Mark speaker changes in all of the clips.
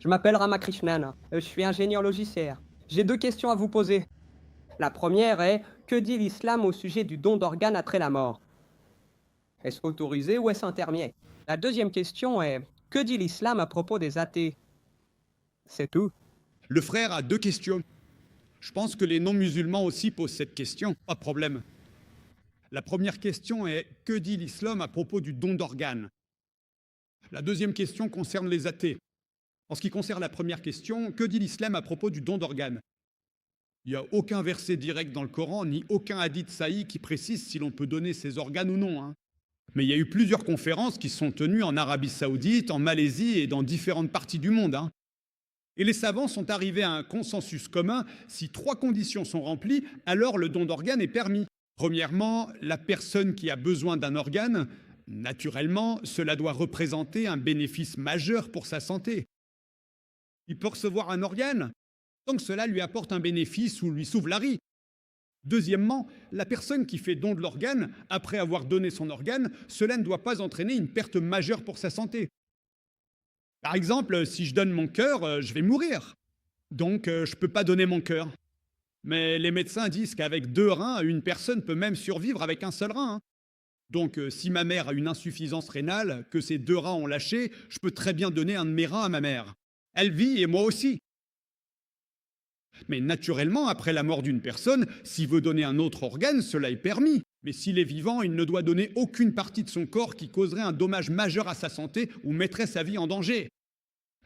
Speaker 1: Je m'appelle Ramakrishnan, je suis ingénieur logiciel. J'ai deux questions à vous poser. La première est, que dit l'islam au sujet du don d'organes après la mort? Est-ce autorisé ou est-ce intermier? La deuxième question est, que dit l'islam à propos des athées? C'est tout.
Speaker 2: Le frère a deux questions. Je pense que les non-musulmans aussi posent cette question, pas de problème. La première question est, que dit l'islam à propos du don d'organes? La deuxième question concerne les athées. En ce qui concerne la première question, que dit l'islam à propos du don d'organes? Il n'y a aucun verset direct dans le Coran, ni aucun hadith sahih qui précise si l'on peut donner ses organes ou non, hein. Mais il y a eu plusieurs conférences qui sont tenues en Arabie Saoudite, en Malaisie et dans différentes parties du monde, hein. Et les savants sont arrivés à un consensus commun: si trois conditions sont remplies, alors le don d'organes est permis. Premièrement, la personne qui a besoin d'un organe, naturellement, cela doit représenter un bénéfice majeur pour sa santé. Il peut recevoir un organe tant que cela lui apporte un bénéfice ou lui sauve la vie. Deuxièmement, la personne qui fait don de l'organe, après avoir donné son organe, cela ne doit pas entraîner une perte majeure pour sa santé. Par exemple, si je donne mon cœur, je vais mourir. Donc, je ne peux pas donner mon cœur. Mais les médecins disent qu'avec 2 reins, une personne peut même survivre avec un seul rein, hein. Donc, si ma mère a une insuffisance rénale, que ses 2 reins ont lâché, je peux très bien donner un de mes reins à ma mère. Elle vit et moi aussi. Mais naturellement, après la mort d'une personne, s'il veut donner un autre organe, cela est permis. Mais s'il est vivant, il ne doit donner aucune partie de son corps qui causerait un dommage majeur à sa santé ou mettrait sa vie en danger.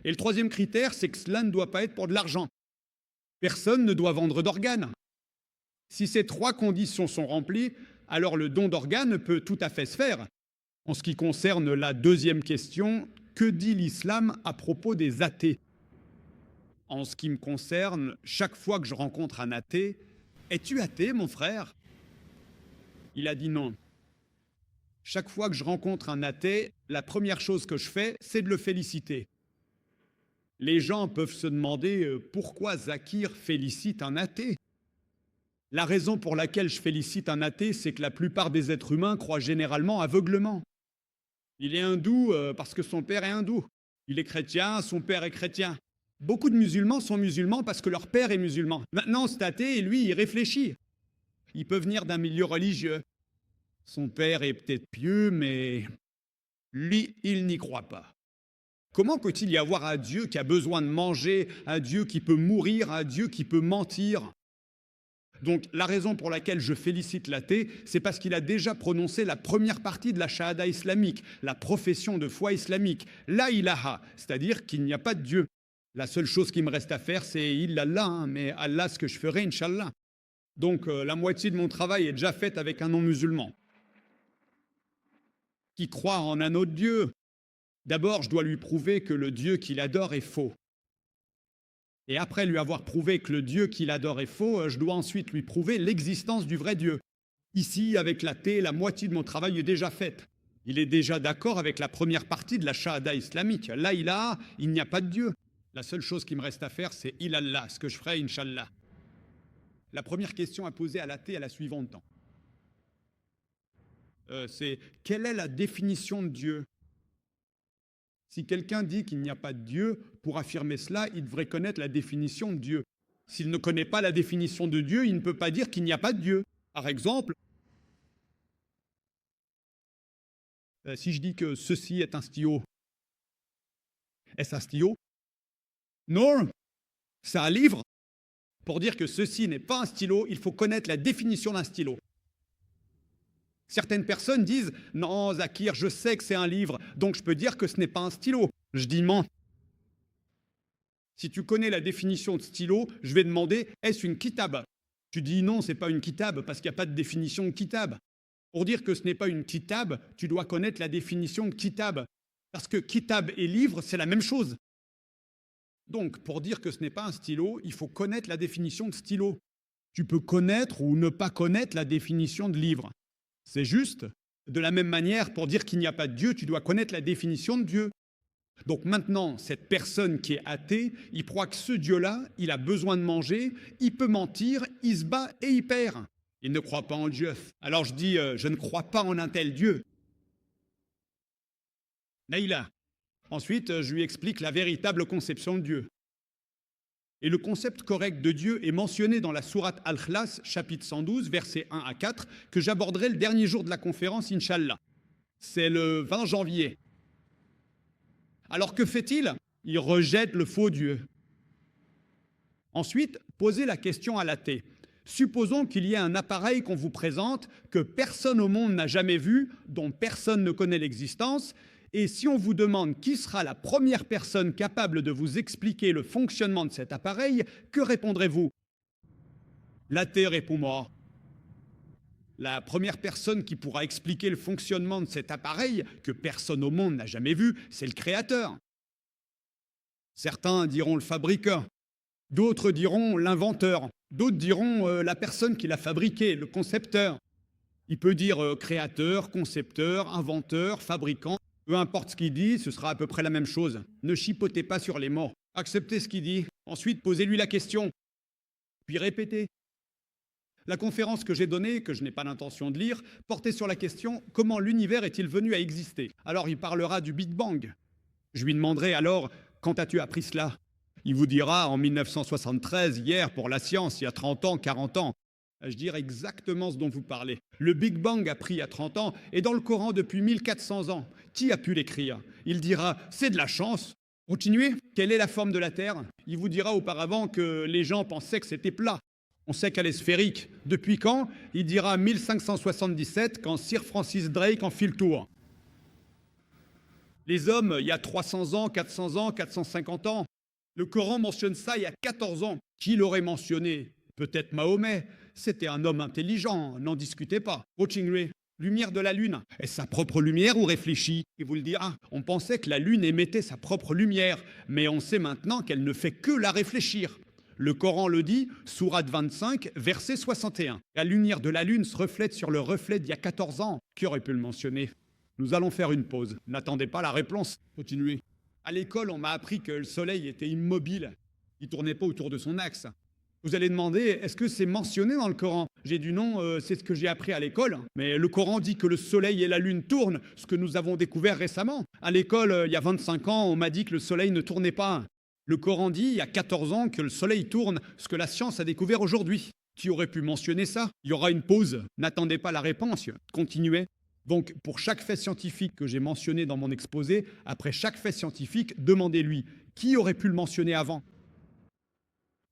Speaker 2: Et le troisième critère, c'est que cela ne doit pas être pour de l'argent. Personne ne doit vendre d'organes. Si ces trois conditions sont remplies, alors le don d'organes peut tout à fait se faire. En ce qui concerne la deuxième question, que dit l'islam à propos des athées? En ce qui me concerne, chaque fois que je rencontre un athée, es-tu athée, mon frère? Il a dit non. Chaque fois que je rencontre un athée, la première chose que je fais, c'est de le féliciter. Les gens peuvent se demander pourquoi Zakir félicite un athée. La raison pour laquelle je félicite un athée, c'est que la plupart des êtres humains croient généralement aveuglement. Il est hindou parce que son père est hindou. Il est chrétien, son père est chrétien. Beaucoup de musulmans sont musulmans parce que leur père est musulman. Maintenant, cet athée, lui, il réfléchit. Il peut venir d'un milieu religieux. Son père est peut-être pieux, mais lui, il n'y croit pas. Comment peut-il y avoir un Dieu qui a besoin de manger, un Dieu qui peut mourir, un Dieu qui peut mentir? Donc la raison pour laquelle je félicite l'athée, c'est parce qu'il a déjà prononcé la première partie de la shahada islamique, la profession de foi islamique, la ilaha, c'est-à-dire qu'il n'y a pas de Dieu. La seule chose qui me reste à faire, c'est illallah, hein, mais Allah, ce que je ferai, Inch'Allah. Donc la moitié de mon travail est déjà faite avec un non-musulman qui croit en un autre Dieu. D'abord, je dois lui prouver que le Dieu qu'il adore est faux. Et après lui avoir prouvé que le Dieu qu'il adore est faux, je dois ensuite lui prouver l'existence du vrai Dieu. Ici, avec l'athée, la moitié de mon travail est déjà faite. Il est déjà d'accord avec la première partie de la shahada islamique. Là, il n'y a pas de Dieu. La seule chose qui me reste à faire, c'est ilallah, ce que je ferai, Inch'Allah. La première question à poser à l'athée est la suivante. C'est quelle est la définition de Dieu? Si quelqu'un dit qu'il n'y a pas de Dieu, pour affirmer cela, il devrait connaître la définition de Dieu. S'il ne connaît pas la définition de Dieu, il ne peut pas dire qu'il n'y a pas de Dieu. Par exemple, si je dis que ceci est un stylo, est-ce un stylo? Non, c'est un livre. Pour dire que ceci n'est pas un stylo, il faut connaître la définition d'un stylo. Certaines personnes disent « Non, Zakir, je sais que c'est un livre, donc je peux dire que ce n'est pas un stylo. » Je dis « Ment. » Si tu connais la définition de stylo, je vais demander « Est-ce une kitab ?» Tu dis « Non, ce n'est pas une kitab, parce qu'il n'y a pas de définition de kitab. » Pour dire que ce n'est pas une kitab, tu dois connaître la définition de kitab. Parce que kitab et livre, c'est la même chose. Donc, pour dire que ce n'est pas un stylo, il faut connaître la définition de stylo. Tu peux connaître ou ne pas connaître la définition de livre. C'est juste. De la même manière, pour dire qu'il n'y a pas de Dieu, tu dois connaître la définition de Dieu. Donc maintenant, cette personne qui est athée, il croit que ce Dieu-là, il a besoin de manger, il peut mentir, il se bat et il perd. Il ne croit pas en Dieu. Alors je dis, je ne crois pas en un tel Dieu. Naïla, Ensuite, je lui explique la véritable conception de Dieu. Et le concept correct de Dieu est mentionné dans la sourate Al-Khlas, chapitre 112, versets 1 à 4, que j'aborderai le dernier jour de la conférence, Inch'Allah. C'est le 20 janvier. Alors que fait-il? Il rejette le faux Dieu. Ensuite, posez la question à l'athée. Supposons qu'il y ait un appareil qu'on vous présente, que personne au monde n'a jamais vu, dont personne ne connaît l'existence, et si on vous demande qui sera la première personne capable de vous expliquer le fonctionnement de cet appareil, que répondrez-vous? L'athée répond moi. La première personne qui pourra expliquer le fonctionnement de cet appareil, que personne au monde n'a jamais vu, c'est le créateur. Certains diront le fabricant, d'autres diront l'inventeur, d'autres diront la personne qui l'a fabriqué, le concepteur. Il peut dire créateur, concepteur, inventeur, fabricant. Peu importe ce qu'il dit, ce sera à peu près la même chose. Ne chipotez pas sur les mots. Acceptez ce qu'il dit. Ensuite, posez-lui la question. Puis répétez. La conférence que j'ai donnée, que je n'ai pas l'intention de lire, portait sur la question « Comment l'univers est-il venu à exister ?» Alors il parlera du Big Bang. Je lui demanderai alors « Quand as-tu appris cela ?» Il vous dira « En 1973, hier, pour la science, il y a 30 ans, 40 ans. » Je dirais exactement ce dont vous parlez. Le Big Bang a pris il y a 30 ans et dans le Coran depuis 1400 ans. Qui a pu l'écrire? Il dira « C'est de la chance ». Continuez. Quelle est la forme de la Terre? Il vous dira auparavant que les gens pensaient que c'était plat. On sait qu'elle est sphérique. Depuis quand? Il dira 1577, quand Sir Francis Drake en fit le tour. Les hommes, il y a 300 ans, 400 ans, 450 ans. Le Coran mentionne ça il y a 14 ans. Qui l'aurait mentionné? Peut-être Mahomet. C'était un homme intelligent, n'en discutez pas. Watching lumière de la Lune. Est-ce sa propre lumière ou réfléchie? Il vous le dira. On pensait que la Lune émettait sa propre lumière, mais on sait maintenant qu'elle ne fait que la réfléchir. Le Coran le dit, sourate 25, verset 61. La lumière de la Lune se reflète sur le reflet d'il y a 14 ans. Qui aurait pu le mentionner? Nous allons faire une pause. N'attendez pas la réponse. Continuez. À l'école, on m'a appris que le Soleil était immobile. Il ne tournait pas autour de son axe. Vous allez demander, est-ce que c'est mentionné dans le Coran? J'ai dit non, c'est ce que j'ai appris à l'école. Mais le Coran dit que le Soleil et la Lune tournent, ce que nous avons découvert récemment. À l'école, il y a 25 ans, on m'a dit que le Soleil ne tournait pas. Le Coran dit, il y a 14 ans, que le Soleil tourne, ce que la science a découvert aujourd'hui. Qui aurait pu mentionner ça? Il y aura une pause. N'attendez pas la réponse. Continuez. Donc, pour chaque fait scientifique que j'ai mentionné dans mon exposé, après chaque fait scientifique, demandez-lui qui aurait pu le mentionner avant.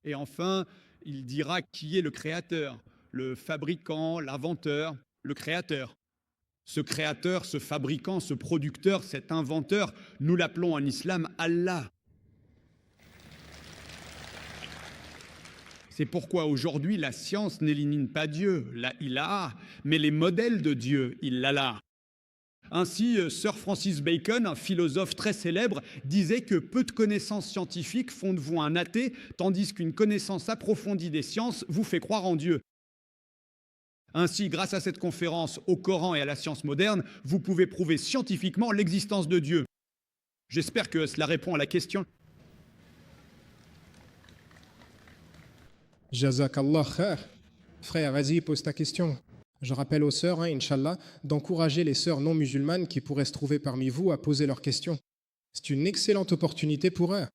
Speaker 2: Et enfin, il dira qui est le créateur, le fabricant, l'inventeur, le créateur. Ce créateur, ce fabricant, ce producteur, cet inventeur, nous l'appelons en islam Allah. C'est pourquoi aujourd'hui la science n'élimine pas Dieu, la ilaha, mais les modèles de Dieu, illallah. Ainsi, Sir Francis Bacon, un philosophe très célèbre, disait que peu de connaissances scientifiques font de vous un athée, tandis qu'une connaissance approfondie des sciences vous fait croire en Dieu. Ainsi, grâce à cette conférence au Coran et à la science moderne, vous pouvez prouver scientifiquement l'existence de Dieu. J'espère que cela répond à la question.
Speaker 3: Jazakallah khair. Frère, vas-y, pose ta question. Je rappelle aux sœurs, Inch'Allah, d'encourager les sœurs non musulmanes qui pourraient se trouver parmi vous à poser leurs questions. C'est une excellente opportunité pour eux.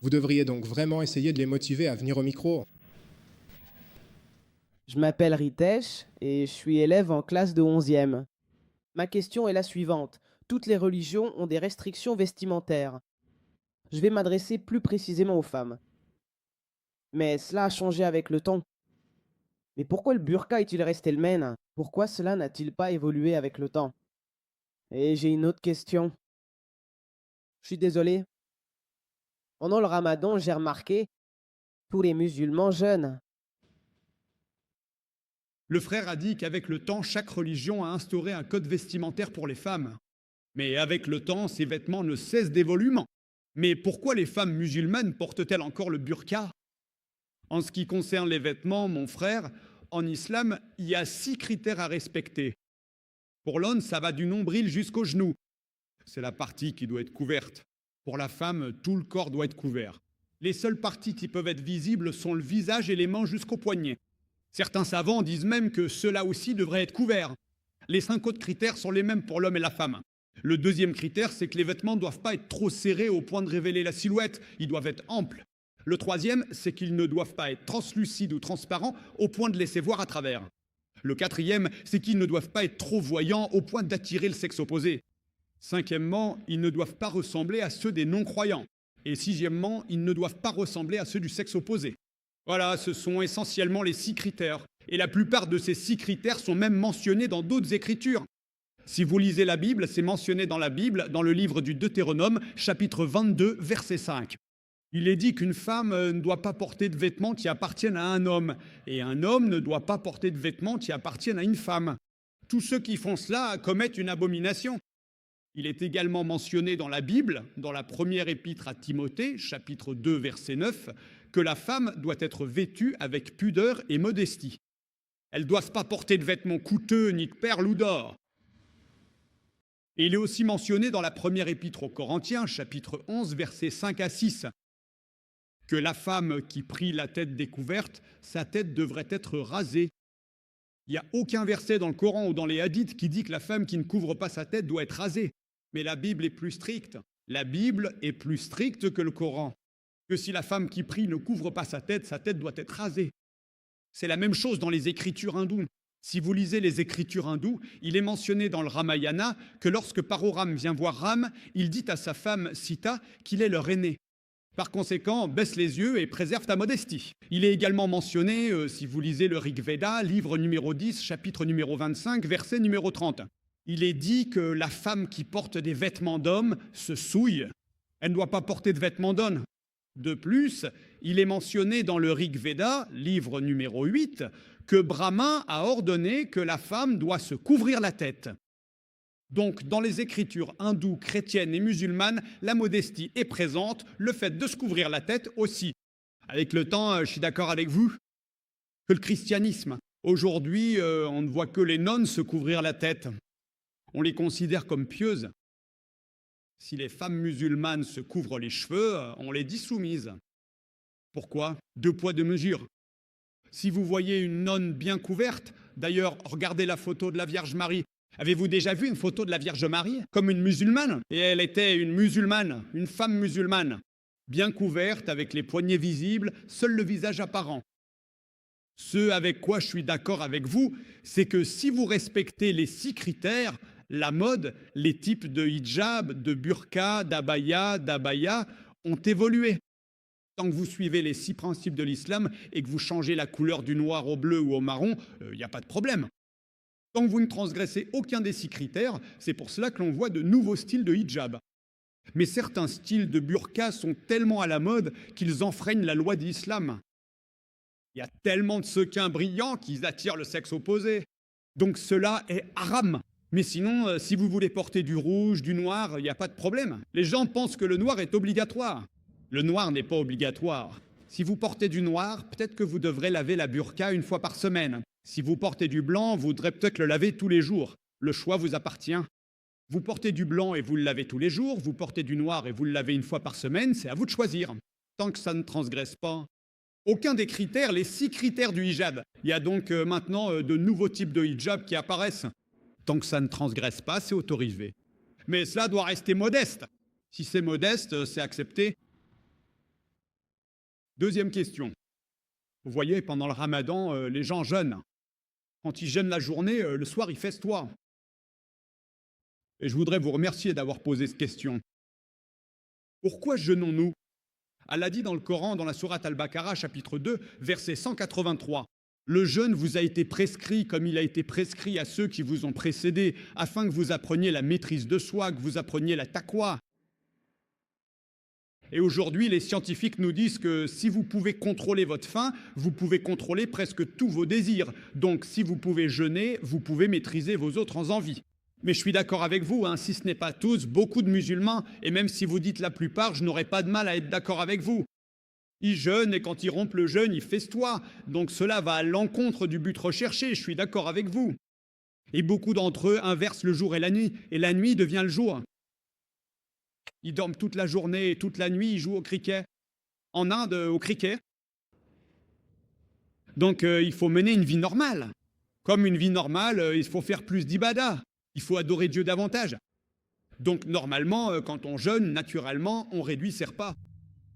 Speaker 3: Vous devriez donc vraiment essayer de les motiver à venir au micro.
Speaker 4: Je m'appelle Ritesh et je suis élève en classe de 11e. Ma question est la suivante. Toutes les religions ont des restrictions vestimentaires. Je vais m'adresser plus précisément aux femmes. Mais cela a changé avec le temps. Mais pourquoi le burqa est-il resté le même? Pourquoi cela n'a-t-il pas évolué avec le temps? Et j'ai une autre question. Je suis désolé. Pendant le ramadan, j'ai remarqué tous les musulmans jeûnent.
Speaker 2: Le frère a dit qu'avec le temps, chaque religion a instauré un code vestimentaire pour les femmes. Mais avec le temps, ces vêtements ne cessent d'évoluer. Mais pourquoi les femmes musulmanes portent-elles encore le burqa? En ce qui concerne les vêtements, mon frère, en islam, il y a 6 critères à respecter. Pour l'homme, ça va du nombril jusqu'aux genoux. C'est la partie qui doit être couverte. Pour la femme, tout le corps doit être couvert. Les seules parties qui peuvent être visibles sont le visage et les mains jusqu'aux poignets. Certains savants disent même que cela aussi devrait être couvert. Les 5 autres critères sont les mêmes pour l'homme et la femme. Le deuxième critère, c'est que les vêtements ne doivent pas être trop serrés au point de révéler la silhouette, ils doivent être amples. Le troisième, c'est qu'ils ne doivent pas être translucides ou transparents au point de laisser voir à travers. Le quatrième, c'est qu'ils ne doivent pas être trop voyants au point d'attirer le sexe opposé. Cinquièmement, ils ne doivent pas ressembler à ceux des non-croyants. Et sixièmement, ils ne doivent pas ressembler à ceux du sexe opposé. Voilà, ce sont essentiellement les 6 critères. Et la plupart de ces 6 critères sont même mentionnés dans d'autres écritures. Si vous lisez la Bible, c'est mentionné dans la Bible, dans le livre du Deutéronome, chapitre 22, verset 5. Il est dit qu'une femme ne doit pas porter de vêtements qui appartiennent à un homme, et un homme ne doit pas porter de vêtements qui appartiennent à une femme. Tous ceux qui font cela commettent une abomination. Il est également mentionné dans la Bible, dans la première épître à Timothée, chapitre 2, verset 9, que la femme doit être vêtue avec pudeur et modestie. Elle ne doit pas porter de vêtements coûteux, ni de perles ou d'or. Et il est aussi mentionné dans la première épître aux Corinthiens, chapitre 11, versets 5 à 6, que la femme qui prie la tête découverte, sa tête devrait être rasée. Il n'y a aucun verset dans le Coran ou dans les hadiths qui dit que la femme qui ne couvre pas sa tête doit être rasée. Mais la Bible est plus stricte. La Bible est plus stricte que le Coran. Que si la femme qui prie ne couvre pas sa tête doit être rasée. C'est la même chose dans les écritures hindoues. Si vous lisez les écritures hindoues, il est mentionné dans le Ramayana que lorsque Paroram vient voir Ram, il dit à sa femme Sita qu'il est leur aîné. Par conséquent, baisse les yeux et préserve ta modestie. Il est également mentionné, si vous lisez le Rig Veda, livre numéro 10, chapitre numéro 25, verset numéro 30. Il est dit que la femme qui porte des vêtements d'homme se souille. Elle ne doit pas porter de vêtements d'homme. De plus, il est mentionné dans le Rig Veda, livre numéro 8, que Brahma a ordonné que la femme doit se couvrir la tête. Donc, dans les écritures hindoues, chrétiennes et musulmanes, la modestie est présente, le fait de se couvrir la tête aussi. Avec le temps, je suis d'accord avec vous, que le christianisme, aujourd'hui, on ne voit que les nonnes se couvrir la tête. On les considère comme pieuses. Si les femmes musulmanes se couvrent les cheveux, on les dit soumises. Pourquoi? 2 poids, 2 mesures. Si vous voyez une nonne bien couverte, d'ailleurs, regardez la photo de la Vierge Marie. Avez-vous déjà vu une photo de la Vierge Marie comme une musulmane? Et elle était une musulmane, une femme musulmane, bien couverte, avec les poignets visibles, seul le visage apparent. Ce avec quoi je suis d'accord avec vous, c'est que si vous respectez les 6 critères, la mode, les types de hijab, de burqa, d'abaya ont évolué. Tant que vous suivez les 6 principes de l'islam et que vous changez la couleur du noir au bleu ou au marron, il n'y a pas de problème. Tant que vous ne transgressez aucun des 6 critères, c'est pour cela que l'on voit de nouveaux styles de hijab. Mais certains styles de burqa sont tellement à la mode qu'ils enfreignent la loi de l'islam. Il y a tellement de sequins brillants qu'ils attirent le sexe opposé. Donc cela est haram. Mais sinon, si vous voulez porter du rouge, du noir, il n'y a pas de problème. Les gens pensent que le noir est obligatoire. Le noir n'est pas obligatoire. Si vous portez du noir, peut-être que vous devrez laver la burqa 1 fois par semaine. Si vous portez du blanc, vous devrez peut-être le laver tous les jours. Le choix vous appartient. Vous portez du blanc et vous le lavez tous les jours, vous portez du noir et vous le lavez 1 fois par semaine, c'est à vous de choisir. Tant que ça ne transgresse pas aucun des critères, les 6 critères du hijab. Il y a donc maintenant de nouveaux types de hijab qui apparaissent. Tant que ça ne transgresse pas, c'est autorisé. Mais cela doit rester modeste. Si c'est modeste, c'est accepté. Deuxième question. Vous voyez, pendant le ramadan, les gens jeûnent. Quand ils jeûnent la journée, le soir, ils festoient. Et je voudrais vous remercier d'avoir posé cette question. Pourquoi jeûnons-nous? Allah dit dans le Coran, dans la sourate Al-Baqarah, chapitre 2, verset 183. Le jeûne vous a été prescrit comme il a été prescrit à ceux qui vous ont précédés, afin que vous appreniez la maîtrise de soi, que vous appreniez la taqwa. Et aujourd'hui, les scientifiques nous disent que si vous pouvez contrôler votre faim, vous pouvez contrôler presque tous vos désirs. Donc si vous pouvez jeûner, vous pouvez maîtriser vos autres envies. Mais je suis d'accord avec vous, si ce n'est pas tous, beaucoup de musulmans, et même si vous dites la plupart, je n'aurais pas de mal à être d'accord avec vous. Ils jeûnent et quand ils rompent le jeûne, ils festoient. Donc cela va à l'encontre du but recherché, je suis d'accord avec vous. Et beaucoup d'entre eux inversent le jour et la nuit devient le jour. Ils dorment toute la journée et toute la nuit, ils jouent au cricket. En Inde, au cricket. Donc il faut mener une vie normale. Comme une vie normale, il faut faire plus d'ibadah. Il faut adorer Dieu davantage. Donc normalement, quand on jeûne, naturellement, on réduit ses repas.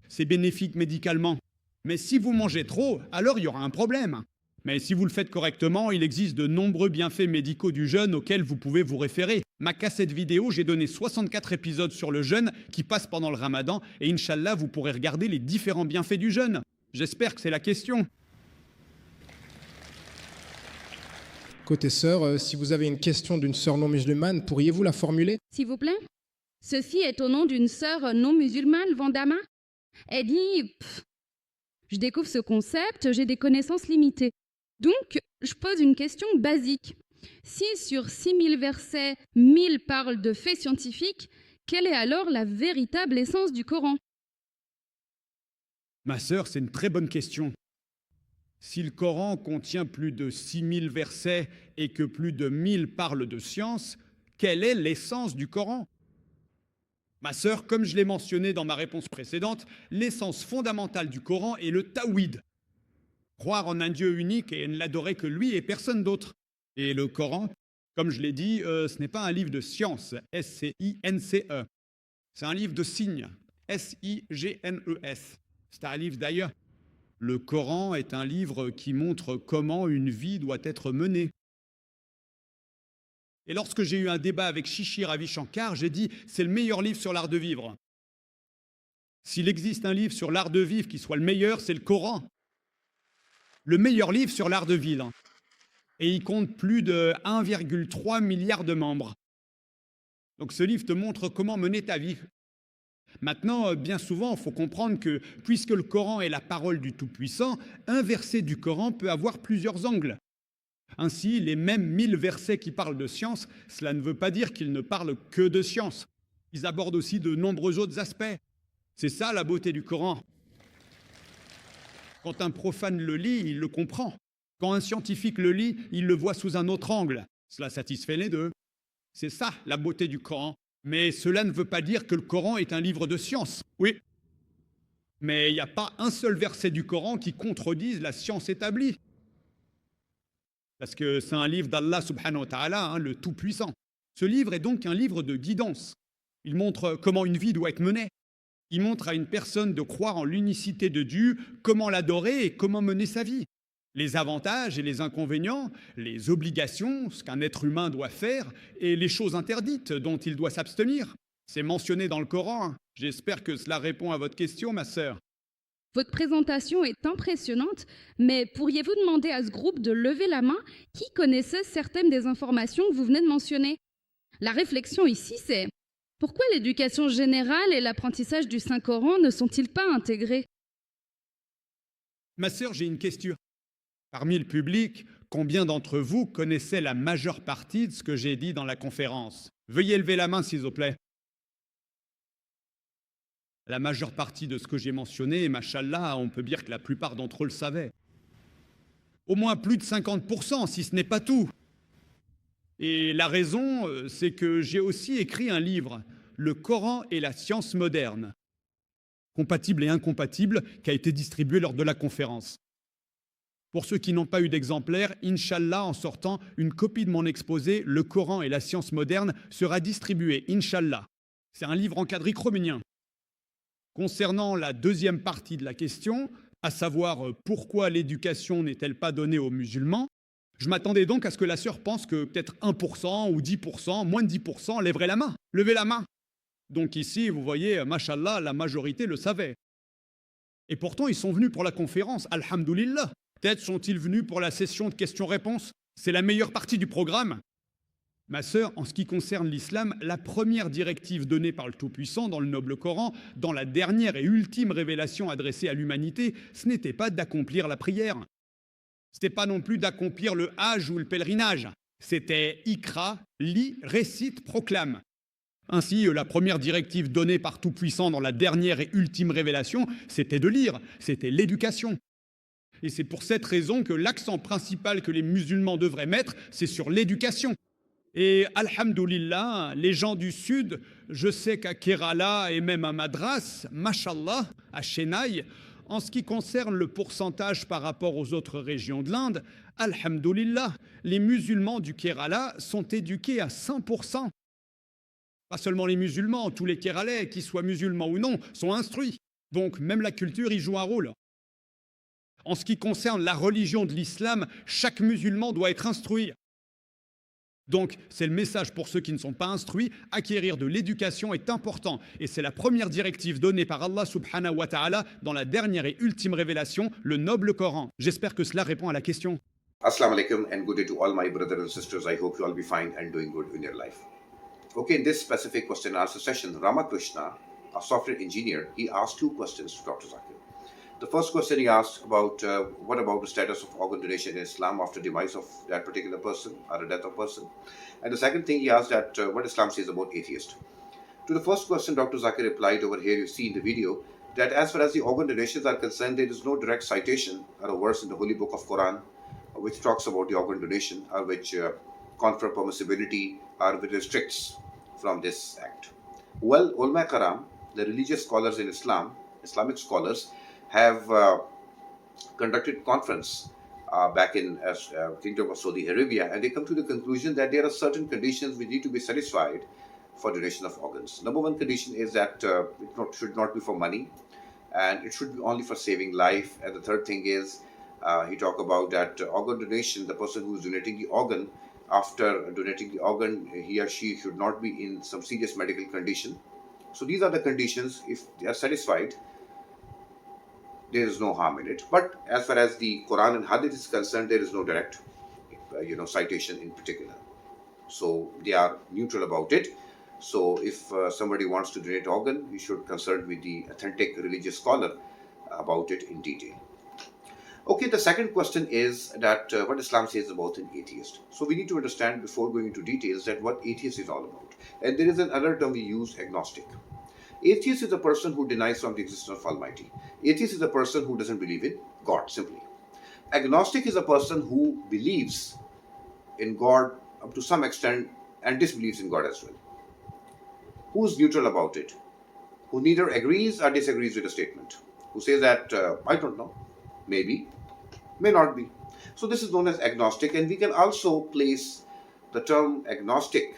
Speaker 2: C'est bénéfique médicalement. Mais si vous mangez trop, alors il y aura un problème. Mais si vous le faites correctement, il existe de nombreux bienfaits médicaux du jeûne auxquels vous pouvez vous référer. Ma cassette vidéo, j'ai donné 64 épisodes sur le jeûne qui passent pendant le ramadan et Inch'Allah, vous pourrez regarder les différents bienfaits du jeûne. J'espère que c'est la question.
Speaker 3: Côté sœur, si vous avez une question d'une sœur non musulmane, pourriez-vous la formuler?
Speaker 5: S'il vous plaît. Ceci est au nom d'une sœur non musulmane, Vandama. Elle dit je découvre ce concept, j'ai des connaissances limitées. Donc, je pose une question basique. Si sur 6000 versets, 1000 parlent de faits scientifiques, quelle est alors la véritable essence du Coran?
Speaker 2: Ma sœur, c'est une très bonne question. Si le Coran contient plus de 6000 versets et que plus de 1000 parlent de science, quelle est l'essence du Coran? Ma sœur, comme je l'ai mentionné dans ma réponse précédente, l'essence fondamentale du Coran est le tawhid. Croire en un Dieu unique et ne l'adorer que lui et personne d'autre. Et le Coran, comme je l'ai dit, ce n'est pas un livre de science, S-C-I-N-C-E. C'est un livre de signes, S-I-G-N-E-S. C'est un livre d'ailleurs. Le Coran est un livre qui montre comment une vie doit être menée. Et lorsque j'ai eu un débat avec Shishi Ravi Shankar, j'ai dit « c'est le meilleur livre sur l'art de vivre ». S'il existe un livre sur l'art de vivre qui soit le meilleur, c'est le Coran. Le meilleur livre sur l'art de vivre. Et il compte plus de 1,3 milliard de membres. Donc ce livre te montre comment mener ta vie. Maintenant, bien souvent, il faut comprendre que puisque le Coran est la parole du Tout-Puissant, un verset du Coran peut avoir plusieurs angles. Ainsi, les mêmes 1000 versets qui parlent de science, cela ne veut pas dire qu'ils ne parlent que de science. Ils abordent aussi de nombreux autres aspects. C'est ça la beauté du Coran. Quand un profane le lit, il le comprend. Quand un scientifique le lit, il le voit sous un autre angle. Cela satisfait les deux. C'est ça la beauté du Coran. Mais cela ne veut pas dire que le Coran est un livre de science. Oui. Mais il n'y a pas un seul verset du Coran qui contredise la science établie. Parce que c'est un livre d'Allah subhanahu wa ta'ala, le Tout-Puissant. Ce livre est donc un livre de guidance. Il montre comment une vie doit être menée. Il montre à une personne de croire en l'unicité de Dieu, comment l'adorer et comment mener sa vie. Les avantages et les inconvénients, les obligations, ce qu'un être humain doit faire, et les choses interdites dont il doit s'abstenir. C'est mentionné dans le Coran. J'espère que cela répond à votre question, ma sœur.
Speaker 5: Votre présentation est impressionnante, mais pourriez-vous demander à ce groupe de lever la main qui connaissait certaines des informations que vous venez de mentionner? La réflexion ici, c'est pourquoi l'éducation générale et l'apprentissage du Saint-Coran ne sont-ils pas intégrés?
Speaker 2: Ma sœur, j'ai une question. Parmi le public, combien d'entre vous connaissaient la majeure partie de ce que j'ai dit dans la conférence? Veuillez lever la main, s'il vous plaît. La majeure partie de ce que j'ai mentionné, machallah, on peut dire que la plupart d'entre eux le savaient. Au moins plus de 50%, si ce n'est pas tout. Et la raison, c'est que j'ai aussi écrit un livre, Le Coran et la science moderne, compatible et incompatible, qui a été distribué lors de la conférence. Pour ceux qui n'ont pas eu d'exemplaire, Inch'Allah, en sortant, une copie de mon exposé, Le Coran et la science moderne, sera distribuée, Inch'Allah. C'est un livre encadré chroménien. Concernant la deuxième partie de la question, à savoir pourquoi l'éducation n'est-elle pas donnée aux musulmans, je m'attendais donc à ce que la sœur pense que peut-être 1% ou 10%, moins de 10% lèveraient la main. Levez la main. Donc ici, vous voyez, machallah, la majorité le savait. Et pourtant, ils sont venus pour la conférence, alhamdoulilah. Peut-être sont-ils venus pour la session de questions-réponses. C'est la meilleure partie du programme. Ma sœur, en ce qui concerne l'islam, la première directive donnée par le Tout-Puissant dans le noble Coran, dans la dernière et ultime révélation adressée à l'humanité, ce n'était pas d'accomplir la prière. Ce n'était pas non plus d'accomplir le hajj ou le pèlerinage. C'était ikra, lis, récite, proclame. Ainsi, la première directive donnée par Tout-Puissant dans la dernière et ultime révélation, c'était de lire, c'était l'éducation. Et c'est pour cette raison que l'accent principal que les musulmans devraient mettre, c'est sur l'éducation. Et alhamdoulilah, les gens du Sud, je sais qu'à Kerala et même à Madras, mashallah, à Chennai, en ce qui concerne le pourcentage par rapport aux autres régions de l'Inde, alhamdoulilah, les musulmans du Kerala sont éduqués à 100%. Pas seulement les musulmans, tous les Kéralais, qu'ils soient musulmans ou non, sont instruits. Donc même la culture y joue un rôle. En ce qui concerne la religion de l'islam, chaque musulman doit être instruit. Donc c'est le message pour ceux qui ne sont pas instruits, acquérir de l'éducation est important. Et c'est la première directive donnée par Allah subhanahu wa ta'ala dans la dernière et ultime révélation, le noble Coran. J'espère que cela répond à la question.
Speaker 6: Assalamu alaikum and good day to all my brothers and sisters. I hope you all be fine and doing good in your life. Okay, in this specific question and answer session, Ramakrishna, a software engineer, he asked two questions to Dr. Zakir. The first question he asked about what about the status of organ donation in Islam after demise of that particular person or the death of person. And the second thing he asked that what Islam says about atheist. To the first question, Dr. Zakir replied over here, you see in the video, that as far as the organ donations are concerned, there is no direct citation or a verse in the Holy Book of Quran which talks about the organ donation or which confer permissibility or which restricts from this act. Well, Ulama Karam, the religious scholars in Islam, Islamic scholars, have conducted conference back in Kingdom of Saudi Arabia, and they come to the conclusion that there are certain conditions which need to be satisfied for donation of organs. Number one condition is that it should not be for money, and it should be only for saving life. And the third thing is he talked about that organ donation, the person who is donating the organ, after donating the organ, he or she should not be in some serious medical condition. So these are the conditions. If they are satisfied, there is no harm in it. But as far as the Quran and Hadith is concerned, there is no direct, citation in particular. So they are neutral about it. So if somebody wants to donate organ, he should consult with the authentic religious scholar about it in detail. Okay, the second question is that what Islam says about an atheist. So we need to understand before going into details that what atheist is all about. And there is another term we use, agnostic. Atheist is a person who denies from the existence of Almighty. Atheist is a person who doesn't believe in God, simply. Agnostic is a person who believes in God up to some extent and disbelieves in God as well. Who is neutral about it? Who neither agrees or disagrees with a statement. Who says that, I don't know, maybe, may not be. So this is known as agnostic, and we can also place the term agnostic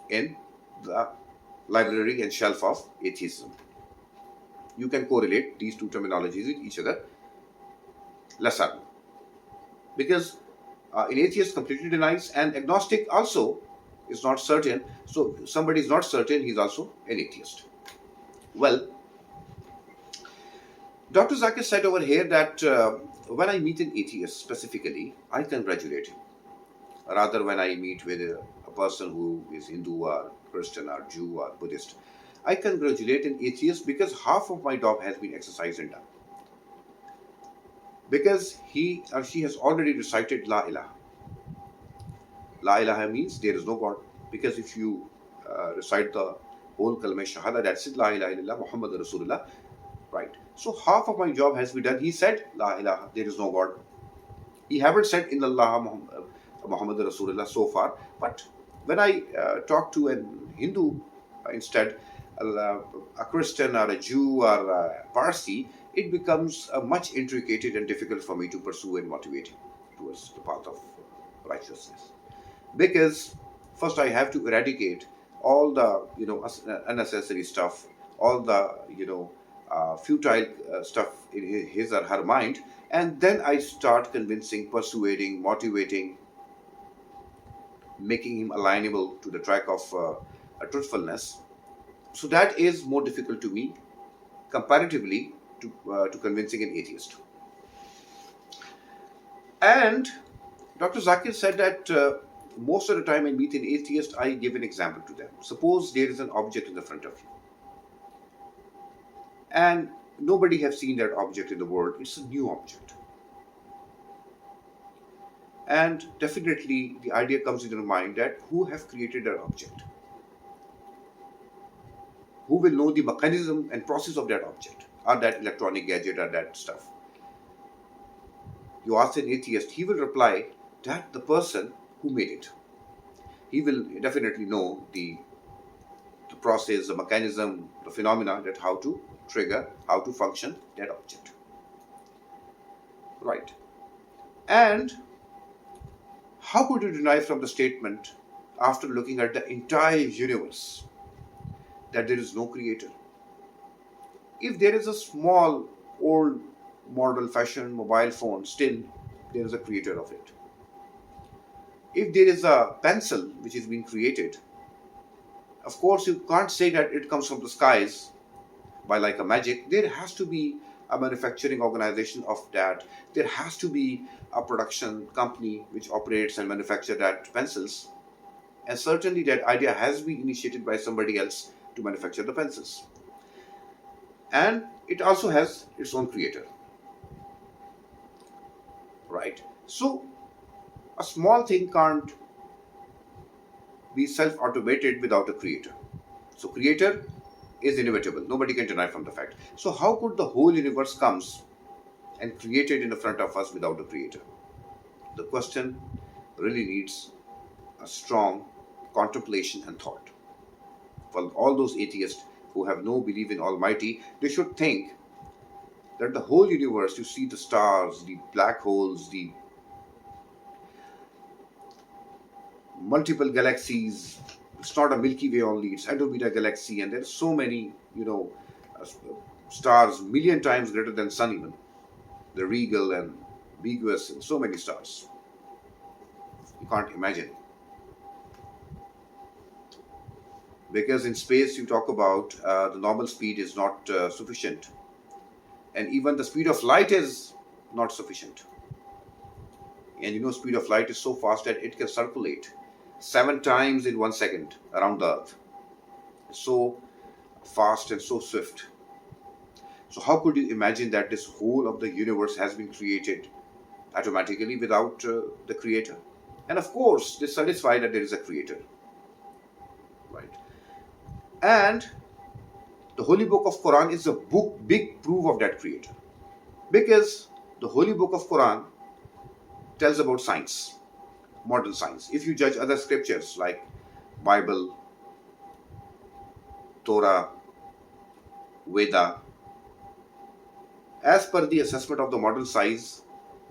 Speaker 6: in the library and shelf of atheism. You can correlate these two terminologies with each other. Less are more. Because an atheist completely denies, and agnostic also is not certain. So somebody is not certain, he's also an atheist. Well, Dr. Zakir said over here that when I meet an atheist specifically, I congratulate him. Rather, when I meet with a person who is Hindu or Christian or Jew or Buddhist, I congratulate an atheist because half of my job has been exercised and done. Because he or she has already recited La ilaha. La ilaha means there is no God. Because if you recite the whole kalma shahada, that's it, La ilaha illallah Muhammad Rasulullah, right? So half of my job has been done. He said La ilaha, there is no God. He haven't said Illallah Muhammad Rasulullah so far, but when I talk to a Hindu instead, a Christian or a Jew or a Parsi, it becomes much intricate and difficult for me to pursue and motivate him towards the path of righteousness. Because first I have to eradicate all the unnecessary stuff, all the futile stuff in his or her mind, and then I start convincing, persuading, motivating, making him alignable to the track of truthfulness. So that is more difficult to me comparatively to convincing an atheist. And Dr. Zakir said that most of the time I meet an atheist, I give an example to them. Suppose there is an object in the front of you, and nobody has seen that object in the world. It's a new object. And definitely the idea comes into your mind that who have created that object? Who will know the mechanism and process of that object or that electronic gadget or that stuff? You ask an atheist, he will reply that the person who made it. He will definitely know the process, the mechanism, the phenomena, that how to trigger, how to function that object. Right. And how could you deny from the statement after looking at the entire universe, that there is no creator? If there is a small, old, model fashioned mobile phone, still there is a creator of it. If there is a pencil which is being created, of course you can't say that it comes from the skies by like a magic. There has to be a manufacturing organization of that. There has to be a production company which operates and manufactures that pencils. And certainly that idea has been initiated by somebody else to manufacture the pencils. And it also has its own creator. Right? So a small thing can't be self-automated without a creator. So creator is inevitable. Nobody can deny from the fact. So how could the whole universe comes and created in the front of us without a creator? The question really needs a strong contemplation and thought. For all those atheists who have no belief in Almighty, they should think that the whole universe, you see the stars, the black holes, the multiple galaxies. It's not a Milky Way only, it's Andromeda galaxy, and there are so many, stars, million times greater than Sun even. The Regal and Beguus and so many stars. You can't imagine. Because in space you talk about the normal speed is not sufficient. And even the speed of light is not sufficient. And speed of light is so fast that it can circulate 7 times in 1 second around the earth. So fast and so swift. So how could you imagine that this whole of the universe has been created automatically without the creator? And of course, they satisfy that there is a creator. Right? And the Holy Book of Quran is a big proof of that creator. Because the Holy Book of Quran tells about science, modern science. If you judge other scriptures like Bible, Torah, Veda, as per the assessment of the modern science,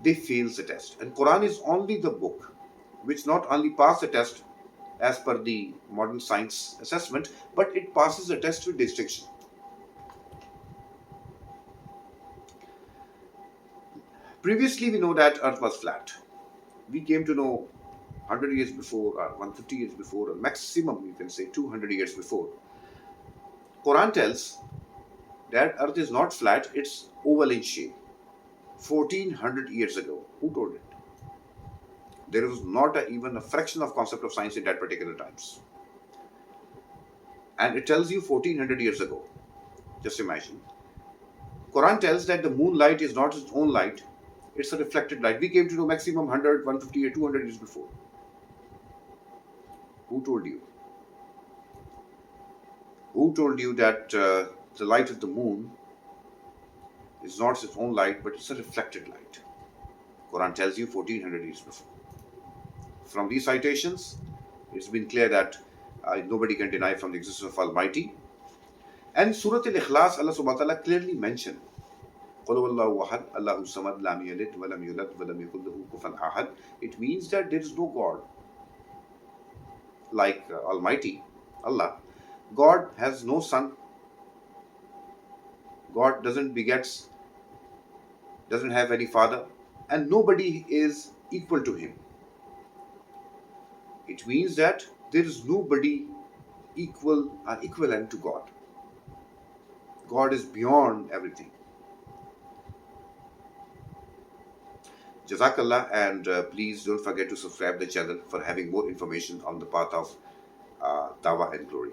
Speaker 6: they fail the test. And Quran is only the book which not only passes the test as per the modern science assessment, but it passes the test with distinction. Previously, we know that Earth was flat. We came to know 100 years before, or 150 years before, or maximum you can say 200 years before. Quran tells that Earth is not flat, it's oval in shape. 1400 years ago. Who told it? There was not even a fraction of concept of science in that particular times. And it tells you 1400 years ago. Just imagine. Quran tells that the moonlight is not its own light, it's a reflected light. We came to know maximum 100, 150 or 200 years before. Who told you? Who told you that the light of the moon is not its own light, but it's a reflected light? Quran tells you 1400 years before. From these citations, it's been clear that nobody can deny from the existence of Almighty. And Surah Al-Ikhlas, Allah subhanahu wa ta'ala clearly mentioned, it means that there is no God like Almighty, Allah. God has no son. God doesn't begets, doesn't have any father, and nobody is equal to him. It means that there is nobody equal or equivalent to God. God is beyond everything. Jazakallah, and please don't forget to subscribe the channel for having more information on the path of Dawah and glory.